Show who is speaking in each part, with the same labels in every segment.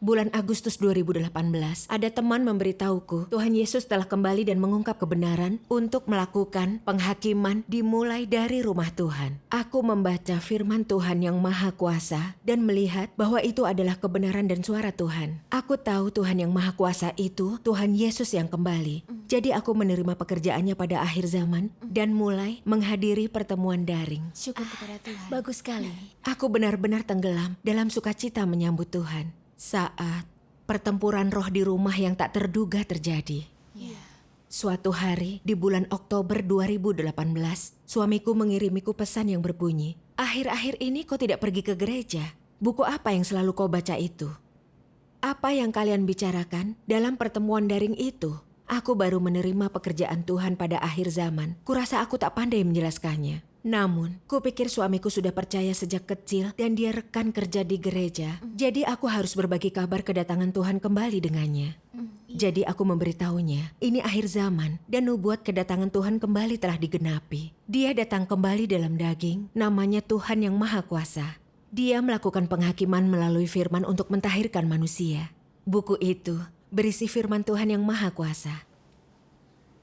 Speaker 1: Bulan Agustus 2018, ada teman memberitahuku Tuhan Yesus telah kembali dan mengungkap kebenaran untuk melakukan penghakiman dimulai dari rumah Tuhan. Aku membaca firman Tuhan yang Maha Kuasa dan melihat bahwa itu adalah kebenaran dan suara Tuhan. Aku tahu Tuhan yang Maha Kuasa itu Tuhan Yesus yang kembali. Jadi aku menerima pekerjaannya pada akhir zaman dan mulai menghadiri pertemuan daring.
Speaker 2: Syukur kepada Tuhan.
Speaker 3: Bagus sekali.
Speaker 1: Aku benar-benar tenggelam dalam sukacita menyambut Tuhan. Saat pertempuran roh di rumah yang tak terduga terjadi.
Speaker 2: Ya.
Speaker 1: Suatu hari di bulan Oktober 2018, suamiku mengirimiku pesan yang berbunyi, "Akhir-akhir ini kau tidak pergi ke gereja. Buku apa yang selalu kau baca itu? Apa yang kalian bicarakan dalam pertemuan daring itu?" Aku baru menerima pekerjaan Tuhan pada akhir zaman. Kurasa aku tak pandai menjelaskannya. Namun, kupikir suamiku sudah percaya sejak kecil dan dia rekan kerja di gereja. Jadi aku harus berbagi kabar kedatangan Tuhan kembali dengannya. Jadi aku memberitahunya, ini akhir zaman dan nubuat kedatangan Tuhan kembali telah digenapi. Dia datang kembali dalam daging, namanya Tuhan yang Maha Kuasa. Dia melakukan penghakiman melalui firman untuk mentahirkan manusia. Buku itu berisi firman Tuhan yang Maha Kuasa.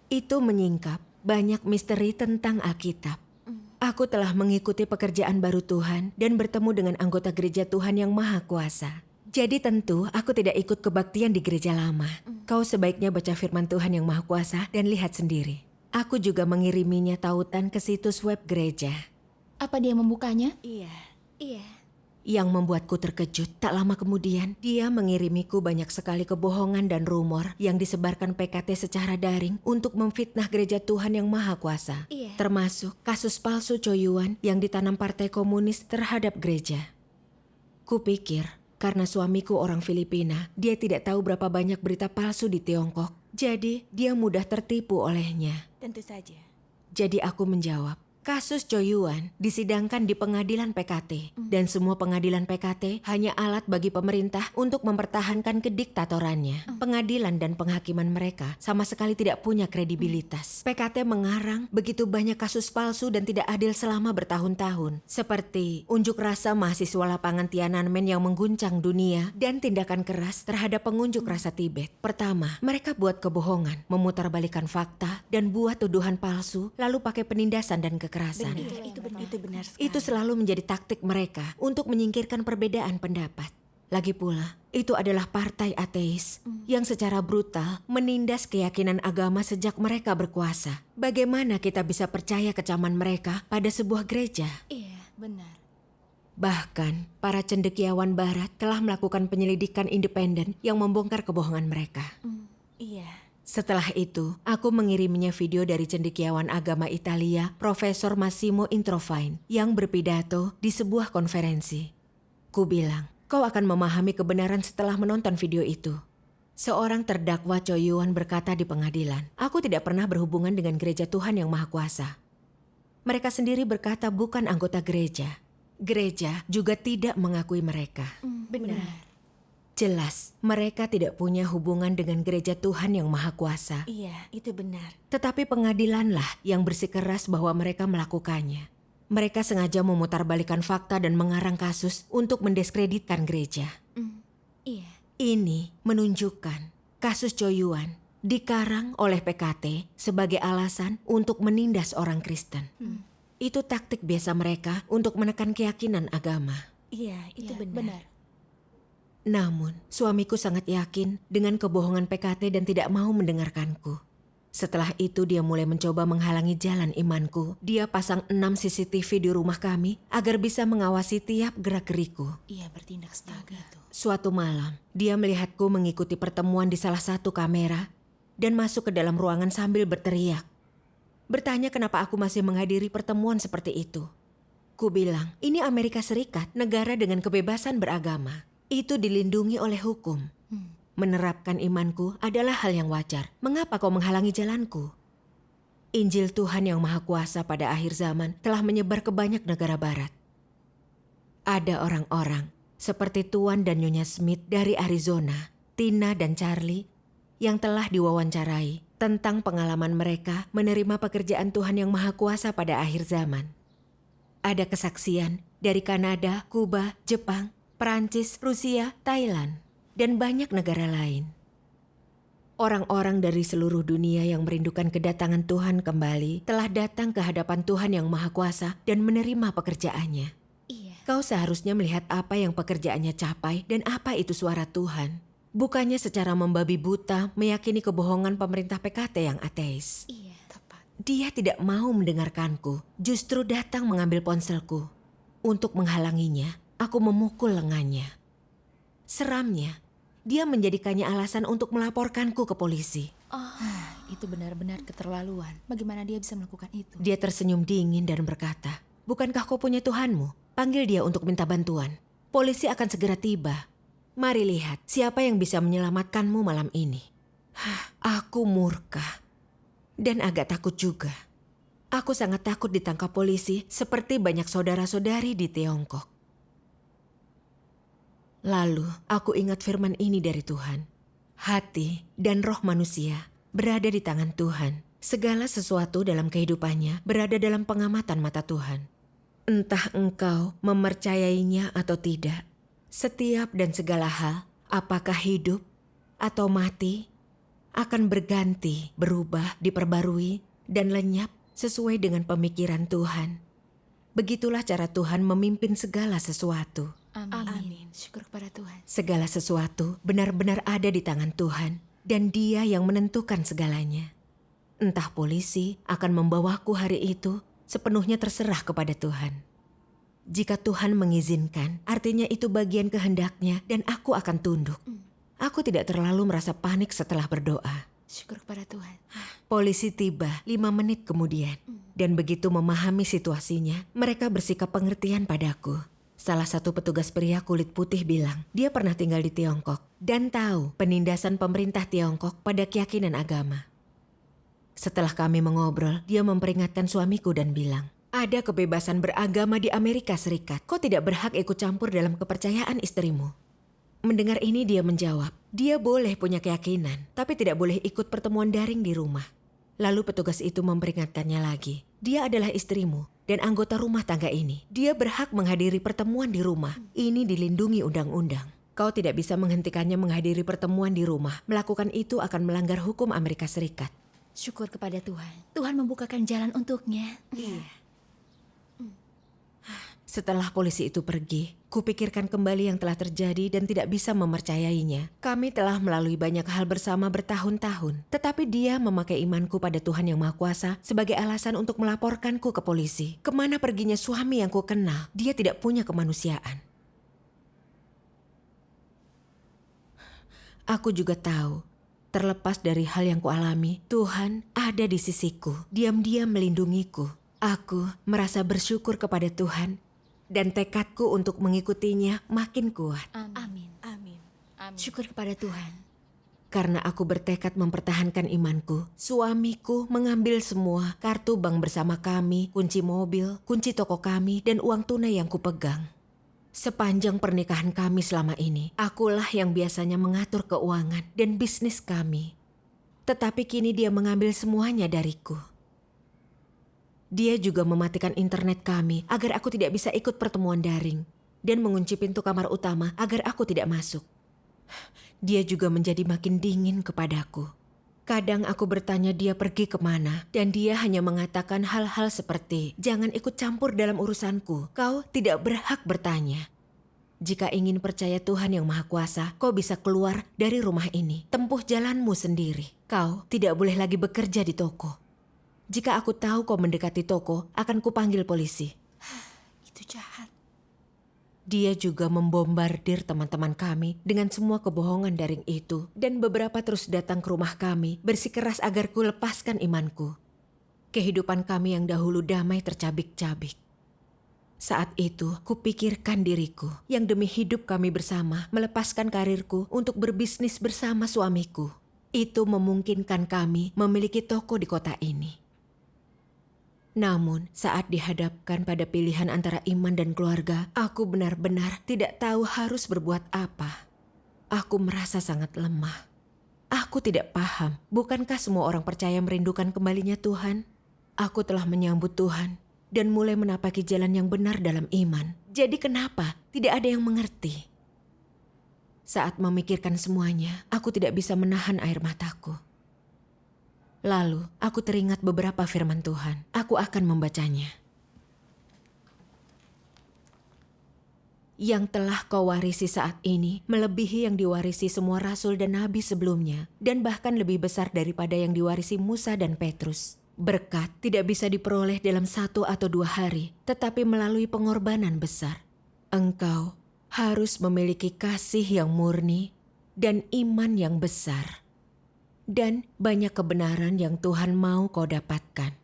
Speaker 1: Itu menyingkap banyak misteri tentang Alkitab. Aku telah mengikuti pekerjaan baru Tuhan dan bertemu dengan anggota gereja Tuhan yang Maha Kuasa. Jadi tentu aku tidak ikut kebaktian di gereja lama. Kau sebaiknya baca firman Tuhan yang Maha Kuasa dan lihat sendiri. Aku juga mengiriminya tautan ke situs web gereja.
Speaker 2: Apa dia membukanya?
Speaker 3: Iya.
Speaker 1: Yang membuatku terkejut, tak lama kemudian dia mengirimiku banyak sekali kebohongan dan rumor yang disebarkan PKT secara daring untuk memfitnah gereja Tuhan yang Maha Kuasa.
Speaker 3: Iya.
Speaker 1: Termasuk kasus palsu Coyuan yang ditanam Partai Komunis terhadap gereja. Kupikir karena suamiku orang Filipina, dia tidak tahu berapa banyak berita palsu di Tiongkok. Jadi dia mudah tertipu olehnya.
Speaker 3: Tentu saja.
Speaker 1: Jadi aku menjawab, kasus Coyuan disidangkan di pengadilan PKT. Dan semua pengadilan PKT hanya alat bagi pemerintah untuk mempertahankan kediktatorannya. Pengadilan dan penghakiman mereka sama sekali tidak punya kredibilitas. PKT mengarang begitu banyak kasus palsu dan tidak adil selama bertahun-tahun. Seperti unjuk rasa mahasiswa lapangan Tiananmen yang mengguncang dunia dan tindakan keras terhadap pengunjuk rasa Tibet. Pertama, mereka buat kebohongan, memutarbalikkan fakta, dan buat tuduhan palsu, lalu pakai penindasan dan kekerasan.
Speaker 3: Itu benar sekali.
Speaker 1: Itu selalu menjadi taktik mereka untuk menyingkirkan perbedaan pendapat. Lagi pula, itu adalah partai ateis yang secara brutal menindas keyakinan agama sejak mereka berkuasa. Bagaimana kita bisa percaya kecaman mereka pada sebuah gereja?
Speaker 3: Iya, benar.
Speaker 1: Bahkan, para cendekiawan barat telah melakukan penyelidikan independen yang membongkar kebohongan mereka.
Speaker 3: Iya.
Speaker 1: Setelah itu, aku mengiriminya video dari cendekiawan agama Italia, Profesor Massimo Introvine, yang berpidato di sebuah konferensi. Ku bilang, kau akan memahami kebenaran setelah menonton video itu. Seorang terdakwa Coyuan berkata di pengadilan, aku tidak pernah berhubungan dengan gereja Tuhan yang Maha Kuasa. Mereka sendiri berkata bukan anggota gereja. Gereja juga tidak mengakui mereka.
Speaker 3: Benar.
Speaker 1: Jelas, mereka tidak punya hubungan dengan gereja Tuhan yang Maha Kuasa.
Speaker 3: Iya, itu benar.
Speaker 1: Tetapi pengadilanlah yang bersikeras bahwa mereka melakukannya. Mereka sengaja memutarbalikkan fakta dan mengarang kasus untuk mendiskreditkan gereja.
Speaker 3: Iya.
Speaker 1: Ini menunjukkan kasus Coyuan dikarang oleh PKT sebagai alasan untuk menindas orang Kristen. Itu taktik biasa mereka untuk menekan keyakinan agama.
Speaker 3: Iya, itu
Speaker 2: Iya,
Speaker 3: benar.
Speaker 1: Namun, suamiku sangat yakin dengan kebohongan PKT dan tidak mau mendengarkanku. Setelah itu dia mulai mencoba menghalangi jalan imanku. Dia pasang 6 CCTV di rumah kami agar bisa mengawasi tiap gerak-geriku.
Speaker 3: Iya, bertindak setahu itu.
Speaker 1: Suatu malam, dia melihatku mengikuti pertemuan di salah satu kamera dan masuk ke dalam ruangan sambil berteriak. Bertanya kenapa aku masih menghadiri pertemuan seperti itu. Ku bilang, ini Amerika Serikat, negara dengan kebebasan beragama. Itu dilindungi oleh hukum. Menerapkan imanku adalah hal yang wajar. Mengapa kau menghalangi jalanku? Injil Tuhan yang Maha Kuasa pada akhir zaman telah menyebar ke banyak negara barat. Ada orang-orang seperti Tuan dan Nyonya Smith dari Arizona, Tina dan Charlie, yang telah diwawancarai tentang pengalaman mereka menerima pekerjaan Tuhan yang Maha Kuasa pada akhir zaman. Ada kesaksian dari Kanada, Kuba, Jepang, Perancis, Rusia, Thailand. dan banyak negara lain. Orang-orang dari seluruh dunia yang merindukan kedatangan Tuhan kembali telah datang ke hadapan Tuhan yang Maha Kuasa dan menerima pekerjaannya.
Speaker 3: Iya.
Speaker 1: Kau seharusnya melihat apa yang pekerjaannya capai dan apa itu suara Tuhan. Bukannya secara membabi buta meyakini kebohongan pemerintah PKT yang ateis.
Speaker 3: Iya, tepat.
Speaker 1: Dia tidak mau mendengarkanku, justru datang mengambil ponselku. Untuk menghalanginya, aku memukul lengannya. Seramnya, dia menjadikannya alasan untuk melaporkanku ke polisi.
Speaker 2: Itu benar-benar keterlaluan. Bagaimana dia bisa melakukan itu?
Speaker 1: Dia tersenyum dingin dan berkata, "Bukankah kau punya Tuhanmu? Panggil dia untuk minta bantuan. Polisi akan segera tiba. Mari lihat siapa yang bisa menyelamatkanmu malam ini." Aku murka dan agak takut juga. Aku sangat takut ditangkap polisi seperti banyak saudara-saudari di Tiongkok. Lalu aku ingat firman ini dari Tuhan. Hati dan roh manusia berada di tangan Tuhan. Segala sesuatu dalam kehidupannya berada dalam pengamatan mata Tuhan. Entah engkau mempercayainya atau tidak, setiap dan segala hal, apakah hidup atau mati, akan berganti, berubah, diperbarui, dan lenyap sesuai dengan pemikiran Tuhan. Begitulah cara Tuhan memimpin segala sesuatu.
Speaker 2: Amin. Syukur kepada Tuhan.
Speaker 1: Segala sesuatu benar-benar ada di tangan Tuhan, dan Dia yang menentukan segalanya. Entah polisi akan membawaku hari itu, sepenuhnya terserah kepada Tuhan. Jika Tuhan mengizinkan, artinya itu bagian kehendaknya dan aku akan tunduk. Aku tidak terlalu merasa panik setelah berdoa.
Speaker 2: Syukur kepada Tuhan.
Speaker 1: Polisi tiba 5 menit kemudian, dan begitu memahami situasinya, mereka bersikap pengertian padaku. Salah satu petugas pria kulit putih bilang dia pernah tinggal di Tiongkok dan tahu penindasan pemerintah Tiongkok pada keyakinan agama. Setelah kami mengobrol, dia memperingatkan suamiku dan bilang, "Ada kebebasan beragama di Amerika Serikat. Kau tidak berhak ikut campur dalam kepercayaan istrimu." Mendengar ini dia menjawab, dia boleh punya keyakinan, tapi tidak boleh ikut pertemuan daring di rumah. Lalu petugas itu memperingatkannya lagi, dia adalah istrimu dan anggota rumah tangga ini. Dia berhak menghadiri pertemuan di rumah. Ini dilindungi undang-undang. Kau tidak bisa menghentikannya menghadiri pertemuan di rumah. Melakukan itu akan melanggar hukum Amerika Serikat.
Speaker 2: Syukur kepada Tuhan. Tuhan membukakan jalan untuknya.
Speaker 1: Iya. Setelah polisi itu pergi, kupikirkan kembali yang telah terjadi dan tidak bisa mempercayainya. Kami telah melalui banyak hal bersama bertahun-tahun, tetapi dia memakai imanku pada Tuhan Yang Maha Kuasa sebagai alasan untuk melaporkanku ke polisi. Kemana perginya suami yang ku kenal, dia tidak punya kemanusiaan. Aku juga tahu, terlepas dari hal yang kualami, Tuhan ada di sisiku, diam-diam melindungiku. Aku merasa bersyukur kepada Tuhan, dan tekadku untuk mengikutinya makin kuat.
Speaker 2: Amin.
Speaker 3: Amin.
Speaker 2: Syukur kepada Tuhan.
Speaker 1: Karena aku bertekad mempertahankan imanku, suamiku mengambil semua kartu bank bersama kami, kunci mobil, kunci toko kami, dan uang tunai yang kupegang. Sepanjang pernikahan kami selama ini, akulah yang biasanya mengatur keuangan dan bisnis kami. Tetapi kini dia mengambil semuanya dariku. Dia juga mematikan internet kami agar aku tidak bisa ikut pertemuan daring dan mengunci pintu kamar utama agar aku tidak masuk. Dia juga menjadi makin dingin kepadaku. Kadang aku bertanya dia pergi kemana dan dia hanya mengatakan hal-hal seperti, "Jangan ikut campur dalam urusanku, kau tidak berhak bertanya." Jika ingin percaya Tuhan Yang Maha Kuasa, kau bisa keluar dari rumah ini, tempuh jalanmu sendiri. Kau tidak boleh lagi bekerja di toko. Jika aku tahu kau mendekati toko, akan kupanggil polisi.
Speaker 2: Itu jahat.
Speaker 1: Dia juga membombardir teman-teman kami dengan semua kebohongan daring itu. Dan beberapa terus datang ke rumah kami, bersikeras agar ku lepaskan imanku. Kehidupan kami yang dahulu damai tercabik-cabik. Saat itu, kupikirkan diriku yang demi hidup kami bersama melepaskan karirku untuk berbisnis bersama suamiku. Itu memungkinkan kami memiliki toko di kota ini. Namun, saat dihadapkan pada pilihan antara iman dan keluarga, aku benar-benar tidak tahu harus berbuat apa. Aku merasa sangat lemah. Aku tidak paham, bukankah semua orang percaya merindukan kembalinya Tuhan? Aku telah menyambut Tuhan dan mulai menapaki jalan yang benar dalam iman. Jadi kenapa tidak ada yang mengerti? Saat memikirkan semuanya, aku tidak bisa menahan air mataku. Lalu, aku teringat beberapa firman Tuhan. Aku akan membacanya. Yang telah kau warisi saat ini melebihi yang diwarisi semua rasul dan nabi sebelumnya, dan bahkan lebih besar daripada yang diwarisi Musa dan Petrus. Berkat tidak bisa diperoleh dalam 1 atau 2 hari, tetapi melalui pengorbanan besar. Engkau harus memiliki kasih yang murni dan iman yang besar, dan banyak kebenaran yang Tuhan mau kau dapatkan.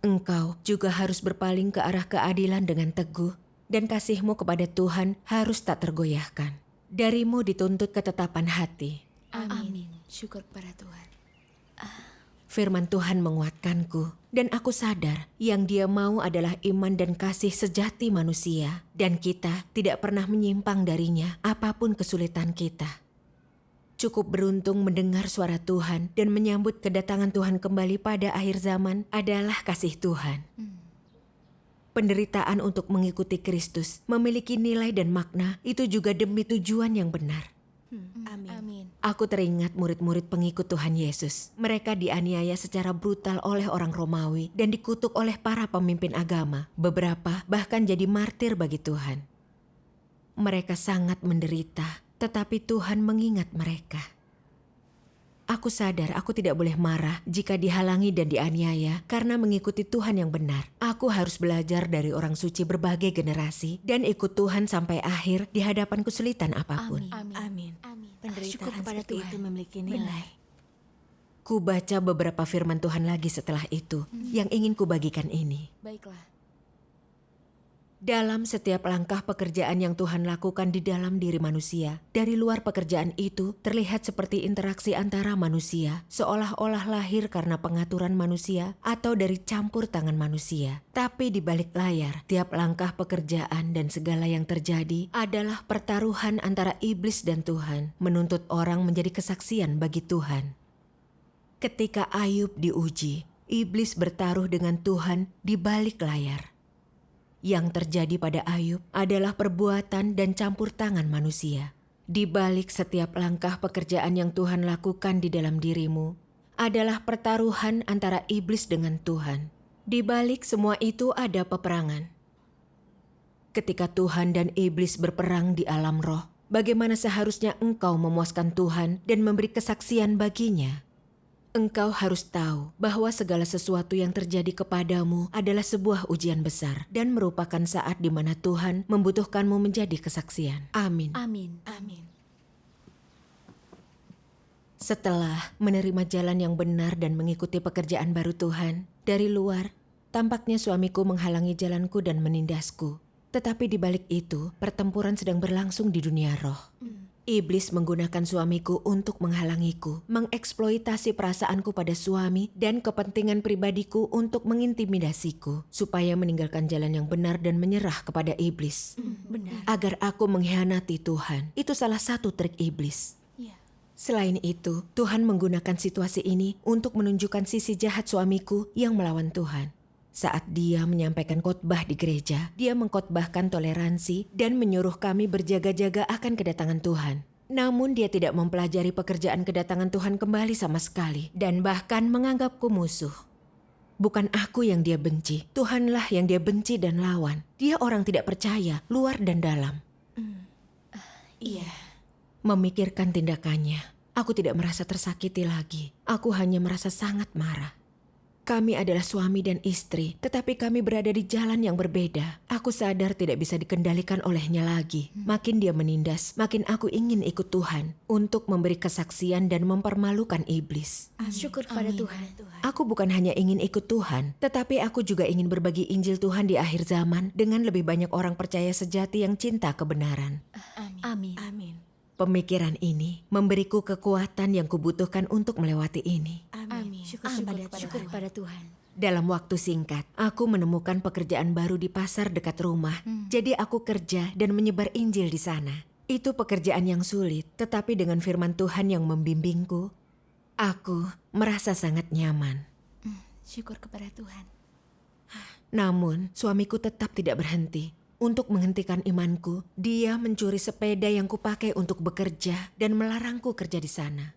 Speaker 1: Engkau juga harus berpaling ke arah keadilan dengan teguh, dan kasihmu kepada Tuhan harus tak tergoyahkan. Darimu dituntut ketetapan hati.
Speaker 2: Amin. Syukur kepada Tuhan.
Speaker 1: Firman Tuhan menguatkanku, dan aku sadar yang Dia mau adalah iman dan kasih sejati manusia, dan kita tidak pernah menyimpang darinya apapun kesulitan kita. Cukup beruntung mendengar suara Tuhan dan menyambut kedatangan Tuhan kembali pada akhir zaman adalah kasih Tuhan. Penderitaan untuk mengikuti Kristus memiliki nilai dan makna, itu juga demi tujuan yang benar.
Speaker 2: Amin.
Speaker 1: Aku teringat murid-murid pengikut Tuhan Yesus. Mereka dianiaya secara brutal oleh orang Romawi dan dikutuk oleh para pemimpin agama. Beberapa bahkan jadi martir bagi Tuhan. Mereka sangat menderita, tetapi Tuhan mengingat mereka. Aku sadar aku tidak boleh marah jika dihalangi dan dianiaya karena mengikuti Tuhan yang benar. Aku harus belajar dari orang suci berbagai generasi dan ikut Tuhan sampai akhir di hadapan kesulitan apapun.
Speaker 3: Amin.
Speaker 2: Syukur
Speaker 3: Penderitaan
Speaker 2: kepada
Speaker 3: seperti
Speaker 2: Tuhan.
Speaker 3: itu memiliki nilai.
Speaker 1: Ku baca beberapa firman Tuhan lagi setelah itu yang ingin kubagikan ini.
Speaker 2: Baiklah.
Speaker 1: Dalam setiap langkah pekerjaan yang Tuhan lakukan di dalam diri manusia, dari luar pekerjaan itu terlihat seperti interaksi antara manusia, seolah-olah lahir karena pengaturan manusia atau dari campur tangan manusia. Tapi di balik layar, tiap langkah pekerjaan dan segala yang terjadi adalah pertaruhan antara iblis dan Tuhan, menuntut orang menjadi kesaksian bagi Tuhan. Ketika Ayub diuji, iblis bertaruh dengan Tuhan di balik layar. Yang terjadi pada Ayub adalah perbuatan dan campur tangan manusia. Di balik setiap langkah pekerjaan yang Tuhan lakukan di dalam dirimu adalah pertaruhan antara iblis dengan Tuhan. Di balik semua itu ada peperangan. Ketika Tuhan dan iblis berperang di alam roh, bagaimana seharusnya engkau memuaskan Tuhan dan memberi kesaksian baginya? Engkau harus tahu bahwa segala sesuatu yang terjadi kepadamu adalah sebuah ujian besar dan merupakan saat di mana Tuhan membutuhkanmu menjadi kesaksian. Amin.
Speaker 2: Amin.
Speaker 1: Setelah menerima jalan yang benar dan mengikuti pekerjaan baru Tuhan, dari luar, tampaknya suamiku menghalangi jalanku dan menindasku. Tetapi di balik itu, pertempuran sedang berlangsung di dunia roh. Iblis menggunakan suamiku untuk menghalangiku, mengeksploitasi perasaanku pada suami dan kepentingan pribadiku untuk mengintimidasiku, supaya meninggalkan jalan yang benar dan menyerah kepada iblis.
Speaker 3: Benar.
Speaker 1: Agar aku mengkhianati Tuhan. Itu salah satu trik iblis.
Speaker 2: Ya.
Speaker 1: Selain itu, Tuhan menggunakan situasi ini untuk menunjukkan sisi jahat suamiku yang melawan Tuhan. Saat dia menyampaikan khotbah di gereja, dia mengkhotbahkan toleransi dan menyuruh kami berjaga-jaga akan kedatangan Tuhan. Namun dia tidak mempelajari pekerjaan kedatangan Tuhan kembali sama sekali dan bahkan menganggapku musuh. Bukan aku yang dia benci, Tuhanlah yang dia benci dan lawan. Dia orang tidak percaya, luar dan dalam.
Speaker 3: Iya.
Speaker 1: Memikirkan tindakannya, aku tidak merasa tersakiti lagi. Aku hanya merasa sangat marah. Kami adalah suami dan istri, tetapi kami berada di jalan yang berbeda. Aku sadar tidak bisa dikendalikan olehnya lagi. Makin dia menindas, makin aku ingin ikut Tuhan untuk memberi kesaksian dan mempermalukan iblis.
Speaker 2: Syukur kepada Tuhan.
Speaker 1: Aku bukan hanya ingin ikut Tuhan, tetapi aku juga ingin berbagi Injil Tuhan di akhir zaman dengan lebih banyak orang percaya sejati yang cinta kebenaran.
Speaker 2: Amin.
Speaker 1: Pemikiran ini memberiku kekuatan yang kubutuhkan untuk melewati ini.
Speaker 2: Amin.
Speaker 3: Syukur kepada Tuhan.
Speaker 1: Dalam waktu singkat, aku menemukan pekerjaan baru di pasar dekat rumah. Jadi aku kerja dan menyebar Injil di sana. Itu pekerjaan yang sulit, tetapi dengan firman Tuhan yang membimbingku, aku merasa sangat nyaman.
Speaker 2: Syukur kepada Tuhan.
Speaker 1: Namun, suamiku tetap tidak berhenti. Untuk menghentikan imanku, dia mencuri sepeda yang kupakai untuk bekerja dan melarangku kerja di sana.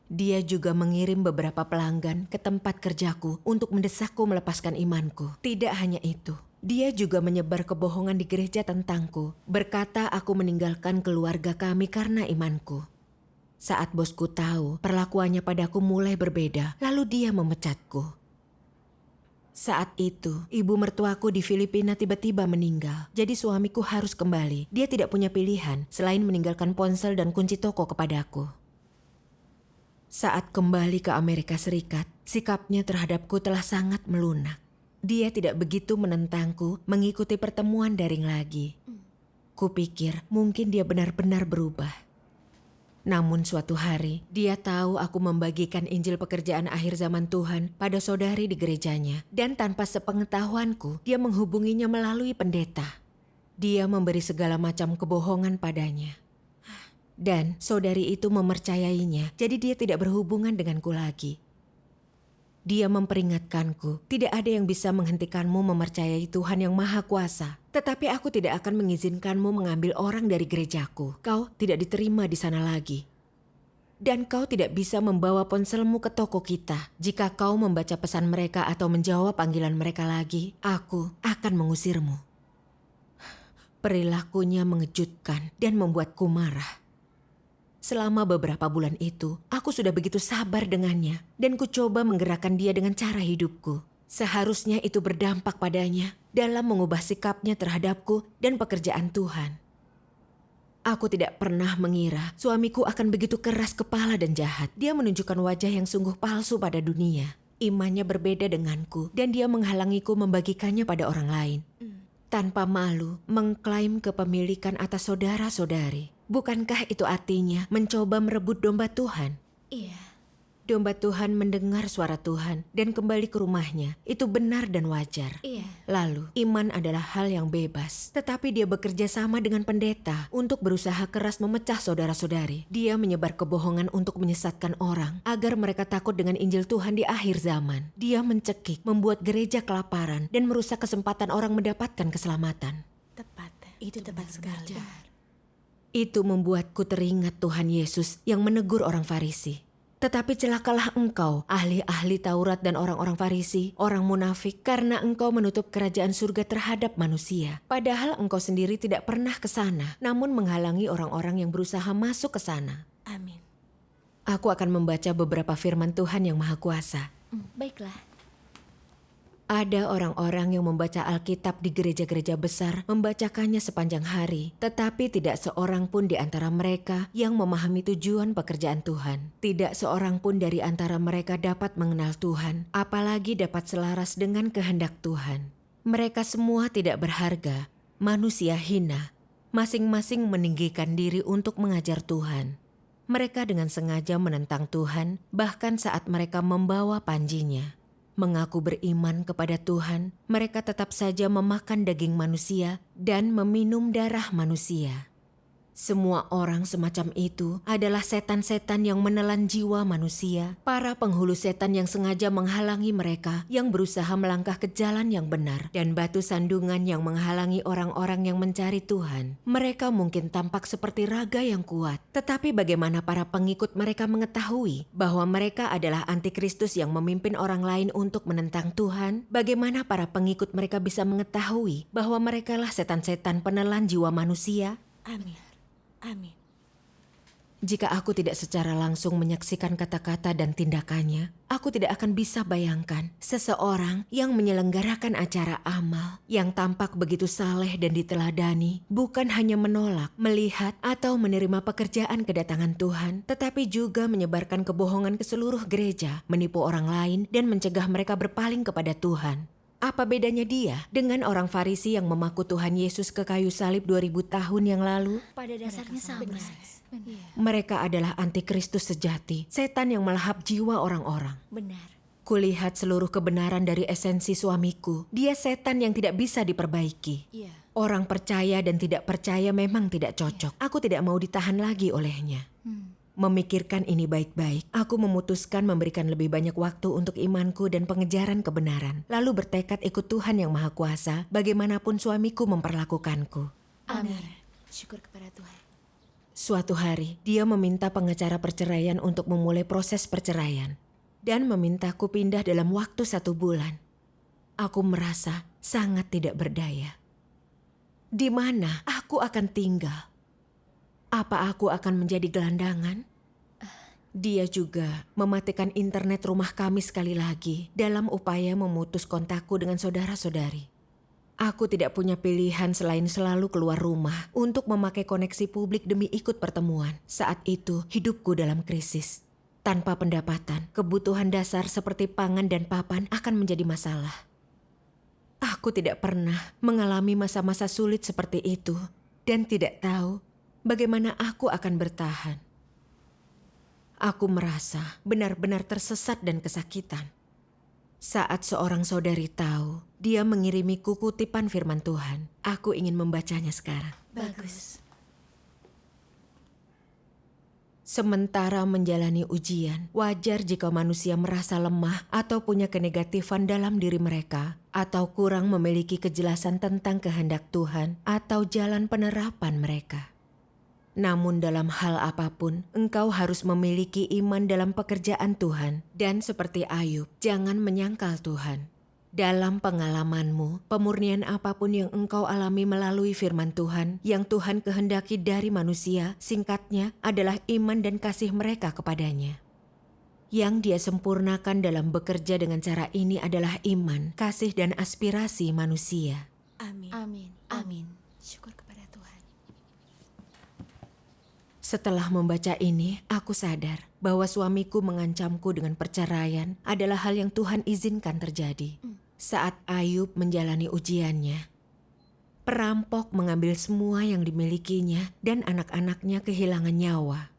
Speaker 1: Dia juga mengirim beberapa pelanggan ke tempat kerjaku untuk mendesakku melepaskan imanku. Tidak hanya itu, dia juga menyebar kebohongan di gereja tentangku, berkata aku meninggalkan keluarga kami karena imanku. Saat bosku tahu, perlakuannya padaku mulai berbeda, lalu dia memecatku. Saat itu, ibu mertuaku di Filipina tiba-tiba meninggal. Jadi suamiku harus kembali. Dia tidak punya pilihan selain meninggalkan ponsel dan kunci toko kepadaku. Saat kembali ke Amerika Serikat, sikapnya terhadapku telah sangat melunak. Dia tidak begitu menentangku mengikuti pertemuan daring lagi. Kupikir mungkin dia benar-benar berubah. Namun suatu hari, dia tahu aku membagikan Injil pekerjaan akhir zaman Tuhan pada saudari di gerejanya. Dan tanpa sepengetahuanku, dia menghubunginya melalui pendeta. Dia memberi segala macam kebohongan padanya. Dan saudari itu mempercayainya, jadi dia tidak berhubungan denganku lagi. Dia memperingatkanku, tidak ada yang bisa menghentikanmu mempercayai Tuhan yang Maha Kuasa. Tetapi aku tidak akan mengizinkanmu mengambil orang dari gerejaku. Kau tidak diterima di sana lagi. Dan kau tidak bisa membawa ponselmu ke toko kita. Jika kau membaca pesan mereka atau menjawab panggilan mereka lagi, aku akan mengusirmu. Perilakunya mengejutkan dan membuatku marah. Selama beberapa bulan itu, aku sudah begitu sabar dengannya dan ku coba menggerakkan dia dengan cara hidupku. Seharusnya itu berdampak padanya dalam mengubah sikapnya terhadapku dan pekerjaan Tuhan. Aku tidak pernah mengira suamiku akan begitu keras kepala dan jahat. Dia menunjukkan wajah yang sungguh palsu pada dunia. Imannya berbeda denganku dan dia menghalangiku membagikannya pada orang lain. Tanpa malu mengklaim kepemilikan atas saudara-saudari. Bukankah itu artinya mencoba merebut domba Tuhan?
Speaker 3: Iya.
Speaker 1: Domba Tuhan mendengar suara Tuhan dan kembali ke rumahnya. Itu benar dan wajar.
Speaker 3: Iya.
Speaker 1: Lalu, iman adalah hal yang bebas. Tetapi dia bekerja sama dengan pendeta untuk berusaha keras memecah saudara-saudari. Dia menyebar kebohongan untuk menyesatkan orang agar mereka takut dengan Injil Tuhan di akhir zaman. Dia mencekik, membuat gereja kelaparan dan merusak kesempatan orang mendapatkan keselamatan.
Speaker 3: Tepat. Itu tepat sekali.
Speaker 1: Itu membuatku teringat Tuhan Yesus yang menegur orang Farisi. Tetapi celakalah engkau, ahli-ahli Taurat dan orang-orang Farisi, orang munafik, karena engkau menutup kerajaan surga terhadap manusia. Padahal engkau sendiri tidak pernah ke sana, namun menghalangi orang-orang yang berusaha masuk ke sana.
Speaker 3: Amin.
Speaker 1: Aku akan membaca beberapa firman Tuhan yang Maha Kuasa.
Speaker 3: Baiklah.
Speaker 1: Ada orang-orang yang membaca Alkitab di gereja-gereja besar, membacakannya sepanjang hari. Tetapi tidak seorang pun di antara mereka yang memahami tujuan pekerjaan Tuhan. Tidak seorang pun dari antara mereka dapat mengenal Tuhan, apalagi dapat selaras dengan kehendak Tuhan. Mereka semua tidak berharga, manusia hina. Masing-masing meninggikan diri untuk mengajar Tuhan. Mereka dengan sengaja menentang Tuhan, bahkan saat mereka membawa panjinya. Mengaku beriman kepada Tuhan, mereka tetap saja memakan daging manusia dan meminum darah manusia. Semua orang semacam itu adalah setan-setan yang menelan jiwa manusia, para penghulu setan yang sengaja menghalangi mereka yang berusaha melangkah ke jalan yang benar, dan batu sandungan yang menghalangi orang-orang yang mencari Tuhan. Mereka mungkin tampak seperti raga yang kuat, tetapi bagaimana para pengikut mereka mengetahui bahwa mereka adalah antikristus yang memimpin orang lain untuk menentang Tuhan? Bagaimana para pengikut mereka bisa mengetahui bahwa merekalah setan-setan penelan jiwa manusia?
Speaker 3: Amin. Amin.
Speaker 1: Jika aku tidak secara langsung menyaksikan kata-kata dan tindakannya, aku tidak akan bisa bayangkan seseorang yang menyelenggarakan acara amal yang tampak begitu saleh dan diteladani, bukan hanya menolak, melihat, atau menerima pekerjaan kedatangan Tuhan, tetapi juga menyebarkan kebohongan ke seluruh gereja, menipu orang lain, dan mencegah mereka berpaling kepada Tuhan. Apa bedanya dia dengan orang Farisi yang memaku Tuhan Yesus ke kayu salib 2000 tahun yang lalu?
Speaker 3: Pada dasarnya sama.
Speaker 1: Mereka adalah antikristus sejati, setan yang melahap jiwa orang-orang.
Speaker 3: Benar.
Speaker 1: Kulihat seluruh kebenaran dari esensi suamiku. Dia setan yang tidak bisa diperbaiki.
Speaker 2: Iya.
Speaker 1: Orang percaya dan tidak percaya memang tidak cocok. Aku tidak mau ditahan lagi olehnya. memikirkan ini baik-baik, aku memutuskan memberikan lebih banyak waktu untuk imanku dan pengejaran kebenaran. Lalu bertekad ikut Tuhan yang Maha Kuasa, bagaimanapun suamiku memperlakukanku.
Speaker 2: Amin. Syukur kepada Tuhan.
Speaker 1: Suatu hari, dia meminta pengacara perceraian untuk memulai proses perceraian. Dan memintaku pindah dalam waktu 1 bulan. Aku merasa sangat tidak berdaya. Di mana aku akan tinggal? Apa aku akan menjadi gelandangan? Dia juga mematikan internet rumah kami sekali lagi dalam upaya memutus kontakku dengan saudara-saudari. Aku tidak punya pilihan selain selalu keluar rumah untuk memakai koneksi publik demi ikut pertemuan. Saat itu, hidupku dalam krisis. Tanpa pendapatan, kebutuhan dasar seperti pangan dan papan akan menjadi masalah. Aku tidak pernah mengalami masa-masa sulit seperti itu dan tidak tahu bagaimana aku akan bertahan. Aku merasa benar-benar tersesat dan kesakitan. Saat seorang saudari tahu, dia mengirimiku kutipan firman Tuhan. Aku ingin membacanya sekarang.
Speaker 3: Bagus.
Speaker 1: Sementara menjalani ujian, wajar jika manusia merasa lemah atau punya kenegatifan dalam diri mereka, atau kurang memiliki kejelasan tentang kehendak Tuhan atau jalan penerapan mereka. Namun dalam hal apapun, engkau harus memiliki iman dalam pekerjaan Tuhan, dan seperti Ayub, jangan menyangkal Tuhan. Dalam pengalamanmu, pemurnian apapun yang engkau alami melalui firman Tuhan, yang Tuhan kehendaki dari manusia, singkatnya adalah iman dan kasih mereka kepadanya. Yang dia sempurnakan dalam bekerja dengan cara ini adalah iman, kasih dan aspirasi manusia.
Speaker 3: Amin.
Speaker 2: Amin. Amin. Syukur kepada Tuhan.
Speaker 1: Setelah membaca ini, aku sadar bahwa suamiku mengancamku dengan perceraian adalah hal yang Tuhan izinkan terjadi. Saat Ayub menjalani ujiannya, perampok mengambil semua yang dimilikinya dan anak-anaknya kehilangan nyawa.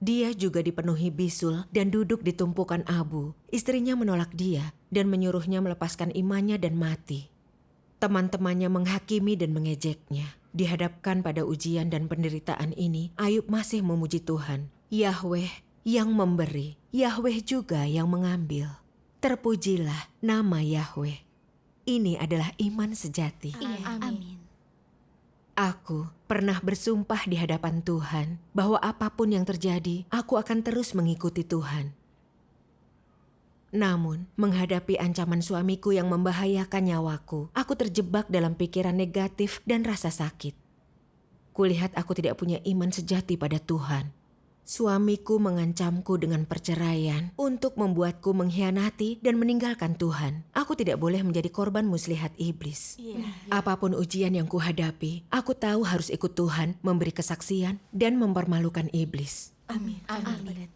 Speaker 1: Dia juga dipenuhi bisul dan duduk di tumpukan abu. Istrinya menolak dia dan menyuruhnya melepaskan imannya dan mati. Teman-temannya menghakimi dan mengejeknya. Dihadapkan pada ujian dan penderitaan ini, Ayub masih memuji Tuhan. Yahweh yang memberi, Yahweh juga yang mengambil. Terpujilah nama Yahweh. Ini adalah iman sejati.
Speaker 3: Iya, amin.
Speaker 1: Aku pernah bersumpah di hadapan Tuhan bahwa apapun yang terjadi, aku akan terus mengikuti Tuhan. Namun, menghadapi ancaman suamiku yang membahayakan nyawaku, aku terjebak dalam pikiran negatif dan rasa sakit. Kulihat aku tidak punya iman sejati pada Tuhan. Suamiku mengancamku dengan perceraian untuk membuatku mengkhianati dan meninggalkan Tuhan. Aku tidak boleh menjadi korban muslihat iblis. Apapun ujian yang kuhadapi, aku tahu harus ikut Tuhan, memberi kesaksian, dan mempermalukan iblis.
Speaker 3: Amin. Amin.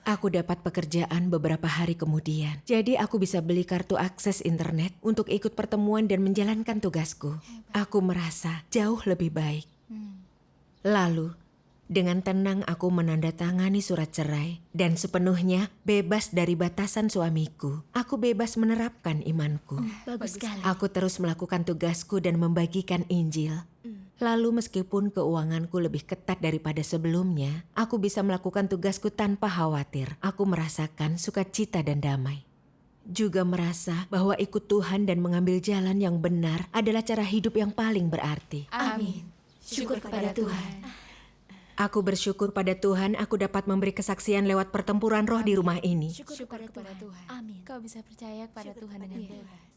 Speaker 1: Aku dapat pekerjaan beberapa hari kemudian. Jadi aku bisa beli kartu akses internet untuk ikut pertemuan dan menjalankan tugasku. Aku merasa jauh lebih baik. Lalu, dengan tenang aku menandatangani surat cerai dan sepenuhnya bebas dari batasan suamiku. Aku bebas menerapkan imanku.
Speaker 3: Bagus sekali.
Speaker 1: Aku terus melakukan tugasku dan membagikan Injil. Lalu meskipun keuanganku lebih ketat daripada sebelumnya, aku bisa melakukan tugasku tanpa khawatir. Aku merasakan sukacita dan damai. Juga merasa bahwa ikut Tuhan dan mengambil jalan yang benar adalah cara hidup yang paling berarti.
Speaker 2: Amin.
Speaker 3: Syukur kepada Tuhan.
Speaker 1: Aku bersyukur pada Tuhan aku dapat memberi kesaksian lewat pertempuran roh di rumah ini.
Speaker 2: Syukur kepada Tuhan.
Speaker 3: Amin.
Speaker 2: Kau bisa percaya kepada Tuhan dengan bebas.